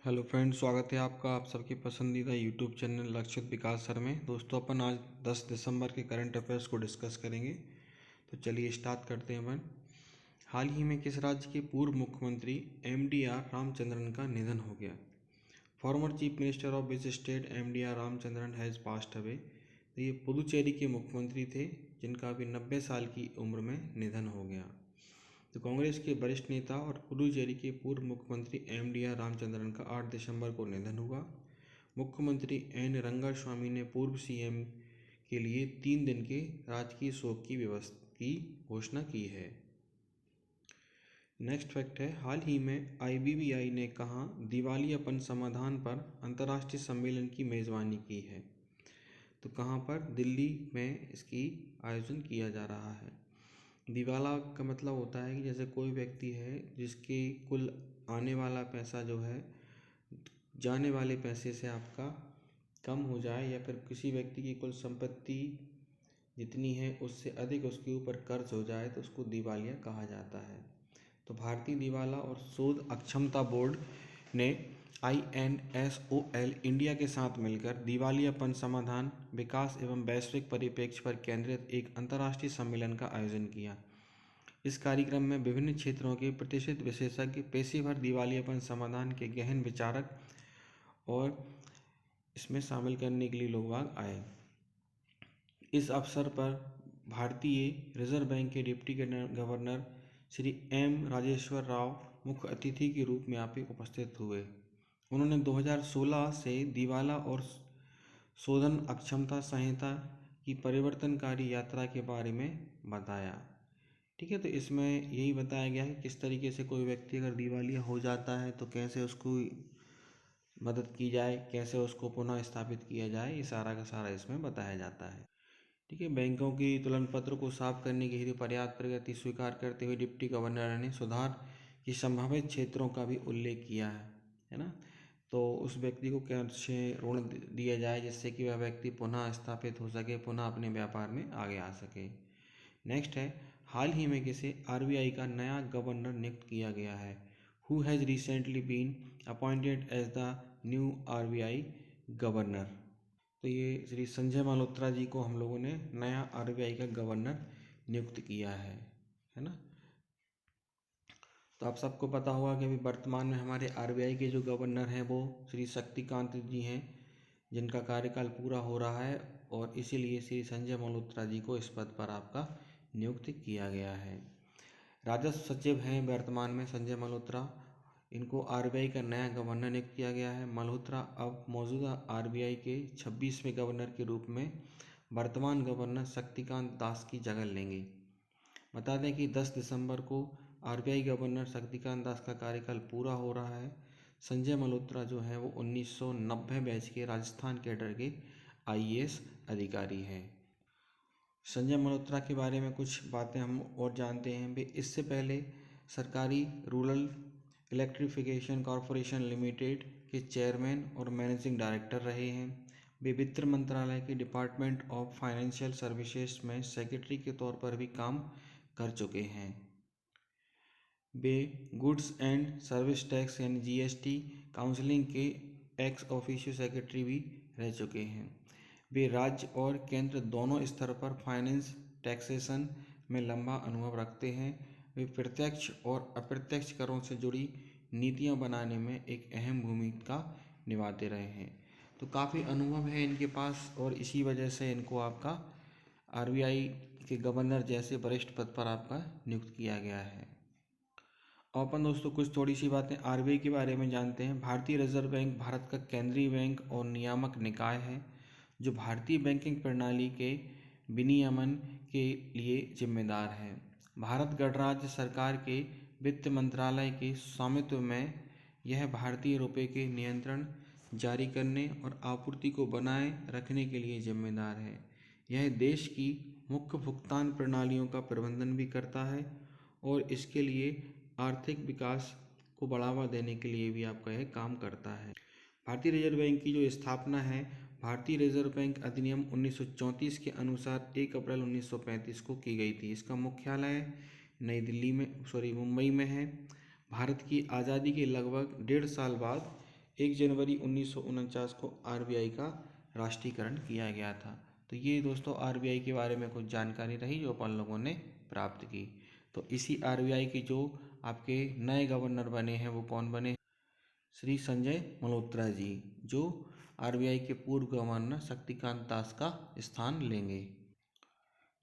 Hello friends, स्वागत है आपका आप सबके पसंदीदा यूट्यूब चैनल लक्षित विकास सर में। दोस्तों, अपन आज 10 दिसंबर के करंट अफेयर्स को डिस्कस करेंगे। तो चलिए स्टार्ट करते हैं अपन। हाल ही में किस राज्य के पूर्व मुख्यमंत्री MDR रामचंद्रन का निधन हो गया? Former chief minister of which state MDR Ramachandran has passed away? तो ये पुदुचेरी के मुख्यमंत्री थे जिनका अभी 90 साल की उम्र में निधन हो गया। तो कांग्रेस के वरिष्ठ नेता और पुडुचेरी के पूर्व मुख्यमंत्री MDR रामचंद्रन का 8 दिसंबर को निधन हुआ। मुख्यमंत्री N रंगास्वामी ने पूर्व CM के लिए 3 दिन के राजकीय शोक की घोषणा की है। नेक्स्ट फैक्ट है, हाल ही में IBBI ने कहाँ दिवालियापन समाधान पर अंतर्राष्ट्रीय सम्मेलन की मेज़बानी की है? तो कहाँ पर? दिल्ली में इसकी आयोजन किया जा रहा है। दिवाला का मतलब होता है कि जैसे कोई व्यक्ति है जिसके कुल आने वाला पैसा जो है जाने वाले पैसे से आपका कम हो जाए, या फिर किसी व्यक्ति की कुल संपत्ति जितनी है उससे अधिक उसके ऊपर कर्ज हो जाए तो उसको दिवालिया कहा जाता है। तो भारतीय दिवाला और शोध अक्षमता बोर्ड ने INSOL इंडिया के साथ मिलकर दिवालियापन समाधान, विकास एवं वैश्विक परिप्रेक्ष्य पर केंद्रित एक अंतर्राष्ट्रीय सम्मेलन का आयोजन किया। इस कार्यक्रम में विभिन्न क्षेत्रों के प्रतिष्ठित विशेषज्ञ, पेशेवर दिवालियापन समाधान के गहन विचारक और इसमें शामिल करने के लिए लोग आए। इस अवसर पर भारतीय रिजर्व बैंक के deputy governor Shri M Rajeshwar Rao मुख्य अतिथि के रूप में यहाँ पे उपस्थित हुए। उन्होंने 2016 से दिवाला और शोधन अक्षमता संहिता की परिवर्तनकारी यात्रा के बारे में बताया। ठीक है, तो इसमें यही बताया गया है कि किस तरीके से कोई व्यक्ति अगर दिवालिया हो जाता है तो कैसे उसको मदद की जाए, कैसे उसको पुनः स्थापित किया जाए, ये सारा का सारा इसमें बताया जाता है। ठीक है, बैंकों की तुलन पत्र को साफ करने के हेतु पर्याप्त प्रगति स्वीकार करते हुए डिप्टी गवर्नर ने सुधार की संभावित क्षेत्रों का भी उल्लेख किया है ना। तो उस व्यक्ति को कैसे ऋण दिया जाए जिससे कि वह व्यक्ति पुनः स्थापित हो सके, पुनः अपने व्यापार में आगे आ सके। नेक्स्ट है, हाल ही में किसे RBI का नया गवर्नर नियुक्त किया गया है? Who has recently been appointed as the new RBI governor? तो ये श्री संजय मल्होत्रा जी को हम लोगों ने नया RBI का गवर्नर नियुक्त किया है ना। तो आप सबको पता होगा कि अभी वर्तमान में हमारे RBI के जो गवर्नर हैं वो श्री शक्तिकांत जी हैं, जिनका कार्यकाल पूरा हो रहा है, और इसीलिए श्री संजय मल्होत्रा जी को इस पद पर आपका नियुक्त किया गया है। राजस्व सचिव हैं वर्तमान में संजय मल्होत्रा, इनको RBI का नया गवर्नर नियुक्त किया गया है। मल्होत्रा अब मौजूदा RBI के 26वें गवर्नर के रूप में वर्तमान गवर्नर शक्तिकांत दास की जगह लेंगे। बता दें कि 10 दिसंबर को RBI गवर्नर शक्तिकांत दास का कार्यकाल पूरा हो रहा है। संजय मल्होत्रा जो है वो 1990 बैच के राजस्थान कैडर के IAS अधिकारी हैं। संजय मल्होत्रा के बारे में कुछ बातें हम और जानते हैं। वे इससे पहले सरकारी रूरल इलेक्ट्रिफिकेशन कॉरपोरेशन लिमिटेड के चेयरमैन और मैनेजिंग डायरेक्टर रहे हैं। वे वित्त मंत्रालय के डिपार्टमेंट ऑफ फाइनेंशियल सर्विसेज में सेक्रेटरी के तौर पर भी काम कर चुके हैं। वे गुड्स एंड सर्विस टैक्स यानी GST काउंसिलिंग के एक्स ऑफिशियो सेक्रेटरी भी रह चुके हैं। वे राज्य और केंद्र दोनों स्तर पर फाइनेंस टैक्सेशन में लंबा अनुभव रखते हैं। वे प्रत्यक्ष और अप्रत्यक्ष करों से जुड़ी नीतियां बनाने में एक अहम भूमिका निभाते रहे हैं। तो काफ़ी अनुभव है इनके पास, और इसी वजह से इनको आपका RBI के गवर्नर जैसे वरिष्ठ पद पर आपका नियुक्त किया गया है। अपन दोस्तों कुछ थोड़ी सी बातें RBI के बारे में जानते हैं। भारतीय रिजर्व बैंक भारत का केंद्रीय बैंक और नियामक निकाय है जो भारतीय बैंकिंग प्रणाली के विनियमन के लिए जिम्मेदार है। भारत गणराज्य सरकार के वित्त मंत्रालय के स्वामित्व में यह भारतीय रुपये के नियंत्रण, जारी करने और आपूर्ति को बनाए रखने के लिए जिम्मेदार है। यह देश की मुख्य भुगतान प्रणालियों का प्रबंधन भी करता है और इसके लिए आर्थिक विकास को बढ़ावा देने के लिए भी आपका यह काम करता है। भारतीय रिजर्व बैंक की जो स्थापना है भारतीय रिजर्व बैंक अधिनियम 1934 के अनुसार 1 अप्रैल 1935 को की गई थी। इसका मुख्यालय मुंबई में है। भारत की आज़ादी के लगभग 1.5 साल बाद 1 जनवरी 1949 को आरबीआई का राष्ट्रीयकरण किया गया था। तो ये दोस्तों आरबीआई के बारे में कुछ जानकारी रही जो अपन लोगों ने प्राप्त की। तो इसी आरबीआई के जो आपके नए गवर्नर बने हैं वो कौन बने? श्री संजय मल्होत्रा जी, जो आरबीआई के पूर्व गवर्नर शक्तिकांत दास का स्थान लेंगे।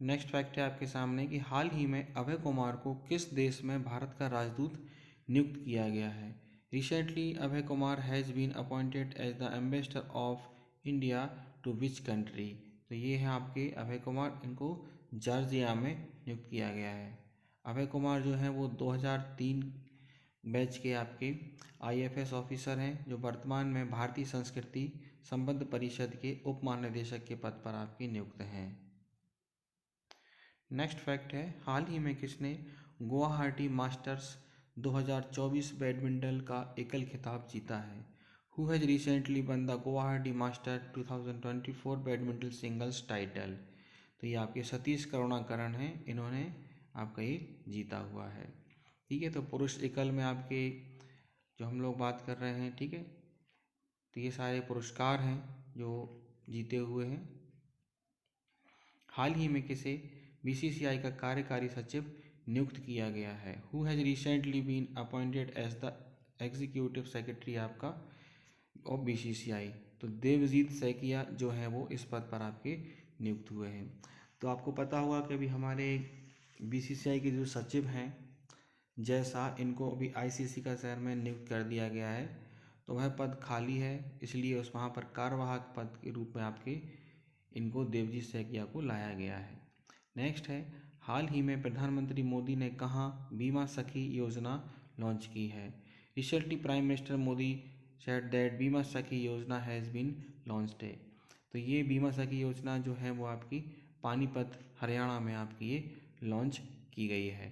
नेक्स्ट फैक्ट है आपके सामने कि हाल ही में अभय कुमार को किस देश में भारत का राजदूत नियुक्त किया गया है? Recently Abhay Kumar has been appointed as the ambassador of India to which country? तो ये है आपके अभय कुमार, इनको जॉर्जिया में नियुक्त किया गया है। अभय कुमार जो हैं वो 2003 बैच के आपके आईएफएस ऑफिसर हैं, जो वर्तमान में भारतीय संस्कृति संबंध परिषद के उप महानिदेशक के पद पर आपके नियुक्त हैं। नेक्स्ट फैक्ट है, हाल ही में किसने गुवाहाटी मास्टर्स 2024 बैडमिंटन का एकल खिताब जीता है? Who has recently one the Guwahati master 2024 badminton singles title? तो ये आपके सतीश करुणाकरण हैं, इन्होंने आपका ये जीता हुआ है। ठीक है, तो पुरुष एकल में आपके जो हम लोग बात कर रहे हैं, ठीक है, तो ये सारे पुरस्कार हैं जो जीते हुए हैं। हाल ही में किसे बीसीसीआई का कार्यकारी सचिव नियुक्त किया गया है? Who has recently been appointed as the executive secretary आपका ऑफ बीसीसीआई? तो देवजीत सैकिया जो है वो इस पद पर आपके नियुक्त हुए हैं। तो आपको पता होगा कि अभी हमारे बीसीसीआई के जो सचिव हैं जय शाह, इनको अभी आईसीसी का चेयरमैन नियुक्त कर दिया गया है। तो वह पद खाली है, इसलिए उस वहाँ पर कार्यवाहक पद के रूप में आपके इनको देवजीत सैकिया को लाया गया है। नेक्स्ट है, हाल ही में प्रधानमंत्री मोदी ने कहाँ बीमा सखी योजना लॉन्च की है? Recently prime minister Modi said that बीमा सखी योजना हैज़ बीन लॉन्च्ड है। तो ये बीमा सखी योजना जो है वो आपकी पानीपत हरियाणा में आपकी ये लॉन्च की गई है।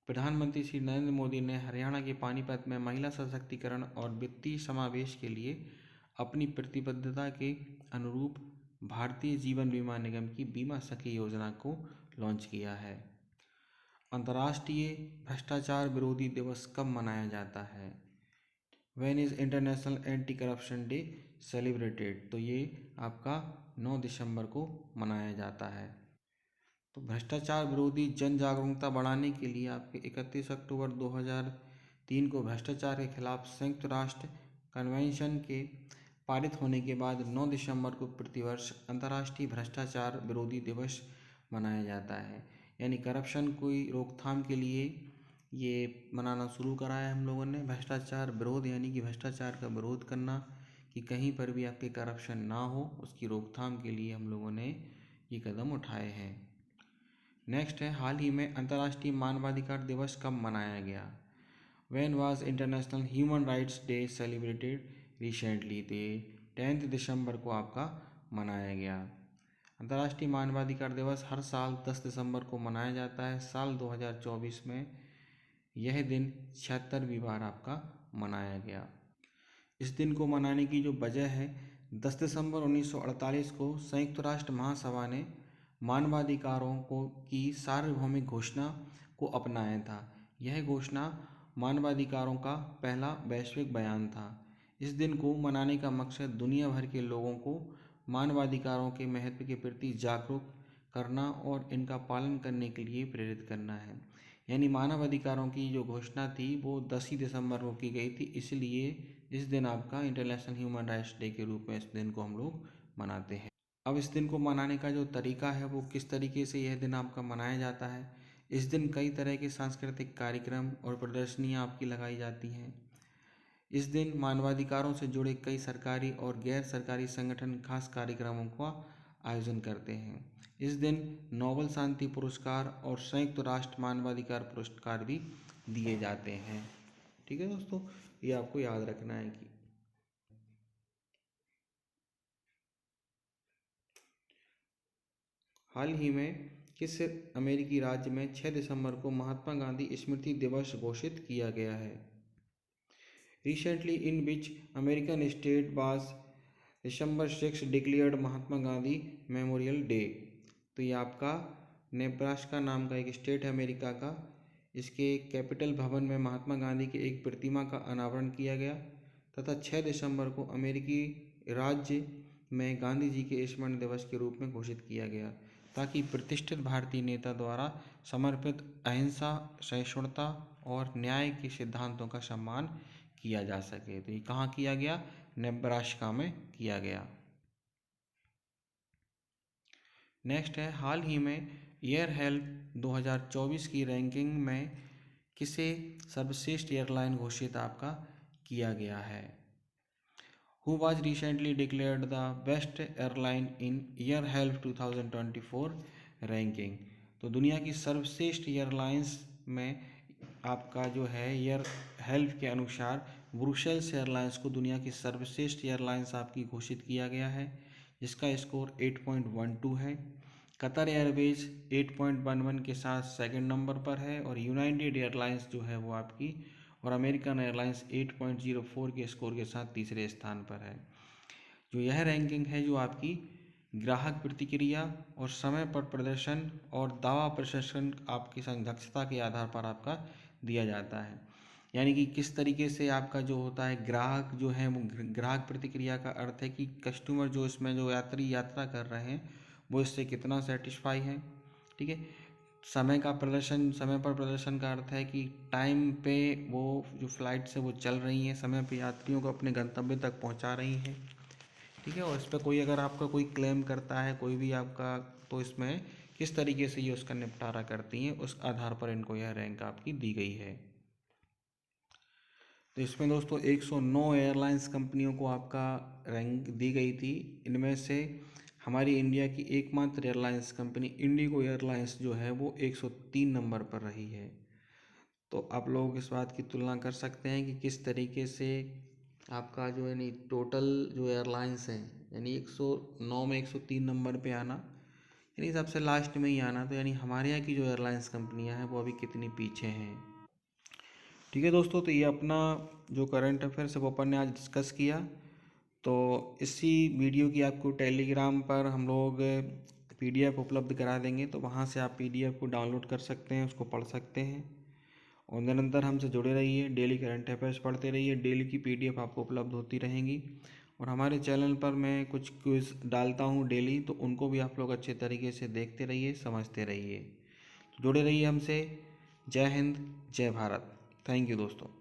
प्रधानमंत्री श्री नरेंद्र मोदी ने हरियाणा के पानीपत में महिला सशक्तिकरण और वित्तीय समावेश के लिए अपनी प्रतिबद्धता के अनुरूप भारतीय जीवन बीमा निगम की बीमा सखी योजना को लॉन्च किया है। अंतर्राष्ट्रीय भ्रष्टाचार विरोधी दिवस कब मनाया जाता है? When is international anti corruption day celebrated? तो ये आपका 9 दिसंबर को मनाया जाता है। तो भ्रष्टाचार विरोधी जन जागरूकता बढ़ाने के लिए आपके 31 अक्टूबर 2003 को भ्रष्टाचार के खिलाफ संयुक्त राष्ट्र कन्वेंशन के पारित होने के बाद 9 दिसंबर को प्रतिवर्ष अंतर्राष्ट्रीय भ्रष्टाचार विरोधी दिवस मनाया जाता है। यानी करप्शन की रोकथाम के लिए ये मनाना शुरू करा है हम लोगों ने। भ्रष्टाचार विरोध यानी कि भ्रष्टाचार का विरोध करना, कि कहीं पर भी आपके करप्शन ना हो, उसकी रोकथाम के लिए हम लोगों ने ये कदम उठाए हैं। नेक्स्ट है, हाल ही में अंतर्राष्ट्रीय मानवाधिकार दिवस कब मनाया गया? When was international human rights day celebrated? Recently 10 दिसंबर को आपका मनाया गया। अंतर्राष्ट्रीय मानवाधिकार दिवस हर साल 10 दिसंबर को मनाया जाता है। साल 2024 में यह दिन 76वीं बार आपका मनाया गया। इस दिन को मनाने की जो वजह है, 10 दिसंबर 1948 को संयुक्त राष्ट्र महासभा ने मानवाधिकारों को की सार्वभौमिक घोषणा को अपनाया था। यह घोषणा मानवाधिकारों का पहला वैश्विक बयान था। इस दिन को मनाने का मकसद दुनिया भर के लोगों को मानवाधिकारों के महत्व के प्रति जागरूक करना और इनका पालन करने के लिए प्रेरित करना है। यानी मानव अधिकारों की जो घोषणा थी वो 10 ही दिसंबर को की गई थी, इसलिए इस दिन आपका इंटरनेशनल ह्यूमन राइट्स डे के रूप में इस दिन को हम लोग मनाते हैं। अब इस दिन को मनाने का जो तरीका है वो किस तरीके से यह दिन आपका मनाया जाता है। इस दिन कई तरह के सांस्कृतिक कार्यक्रम और प्रदर्शनियाँ आपकी लगाई जाती हैं। इस दिन मानवाधिकारों से जुड़े कई सरकारी और गैर सरकारी संगठन खास कार्यक्रमों का आयोजन करते हैं। इस दिन नोबेल शांति पुरस्कार और संयुक्त राष्ट्र मानवाधिकार पुरस्कार भी दिए जाते हैं। ठीक है दोस्तों, ये आपको याद रखना है कि हाल ही में किस अमेरिकी राज्य में 6 दिसंबर को महात्मा गांधी स्मृति दिवस घोषित किया गया है? Recently, in which American state was December 6 declared Mahatma Gandhi memorial day? तो ये आपका नेब्रास्का नाम का एक स्टेट है अमेरिका का। इसके कैपिटल भवन में महात्मा गांधी की एक प्रतिमा का अनावरण किया गया तथा 6 दिसंबर को अमेरिकी राज्य में गांधी जी के स्मरण दिवस के रूप में घोषित किया गया, ताकि प्रतिष्ठित भारतीय नेता द्वारा समर्पित अहिंसा, सहिष्णुता और न्याय के सिद्धांतों का सम्मान किया जा सके। तो ये कहाँ किया गया? नेब्रास्का में किया गया। नेक्स्ट है, हाल ही में एयर हेल्प 2024 की रैंकिंग में किसे सर्वश्रेष्ठ एयरलाइन घोषित आपका किया गया है? Who was recently declared the best airline in Air Health 2024 ranking? तो दुनिया की सर्वश्रेष्ठ एयरलाइंस में आपका जो है एयर हेल्थ के अनुसार ब्रुसेल्स एयरलाइंस को दुनिया की सर्वश्रेष्ठ एयरलाइंस आपकी घोषित किया गया है, जिसका स्कोर 8.12 है। कतर एयरवेज 8.11 के साथ सेकंड नंबर पर है, और यूनाइटेड एयरलाइंस जो है वो आपकी और अमेरिकन एयरलाइंस 8.04 के स्कोर के साथ तीसरे स्थान पर है। जो यह रैंकिंग है जो आपकी ग्राहक प्रतिक्रिया और समय पर प्रदर्शन और दावा प्रदर्शन आपकी दक्षता के आधार पर आपका दिया जाता है। यानी कि किस तरीके से आपका जो होता है ग्राहक जो है वो ग्राहक प्रतिक्रिया का अर्थ है कि कस्टमर जो इसमें जो यात्री यात्रा कर रहे हैं वो इससे कितना सेटिस्फाई है। ठीक है। समय का प्रदर्शन, समय पर प्रदर्शन का अर्थ है कि टाइम पे वो जो फ्लाइट से वो चल रही हैं, समय पे यात्रियों को अपने गंतव्य तक पहुंचा रही हैं। ठीक है। और इस पर कोई अगर आपका कोई क्लेम करता है कोई भी आपका, तो इसमें किस तरीके से ये उसका निपटारा करती हैं उस आधार पर इनको यह रैंक आपकी दी गई है। तो इसमें दोस्तों 109 एयरलाइंस कंपनियों को आपका रैंक दी गई थी। इनमें से हमारी इंडिया की एकमात्र एयरलाइंस कंपनी इंडिगो एयरलाइंस जो है वो 103 नंबर पर रही है। तो आप लोग इस बात की तुलना कर सकते हैं कि किस तरीके से आपका जो यानी टोटल जो एयरलाइंस हैं, यानी 109 में 103 नंबर पे आना, यानी सबसे लास्ट में ही आना, तो यानी हमारे यहाँ की जो एयरलाइंस कंपनियाँ हैं वो अभी कितनी पीछे हैं। ठीक है दोस्तों, तो ये अपना जो करंट अफेयर्स है वो अपन ने आज डिस्कस किया। तो इसी वीडियो की आपको टेलीग्राम पर हम लोग PDF उपलब्ध करा देंगे, तो वहाँ से आप PDF को डाउनलोड कर सकते हैं, उसको पढ़ सकते हैं। और निरंतर हमसे जुड़े रहिए, डेली करंट अफेयर्स पढ़ते रहिए, डेली की PDF आपको उपलब्ध होती रहेंगी। और हमारे चैनल पर मैं कुछ क्विज़ डालता हूँ डेली, तो उनको भी आप लोग अच्छे तरीके से देखते रहिए, समझते रहिए। जुड़े रहिए हमसे। जय हिंद, जय भारत। थैंक यू दोस्तों।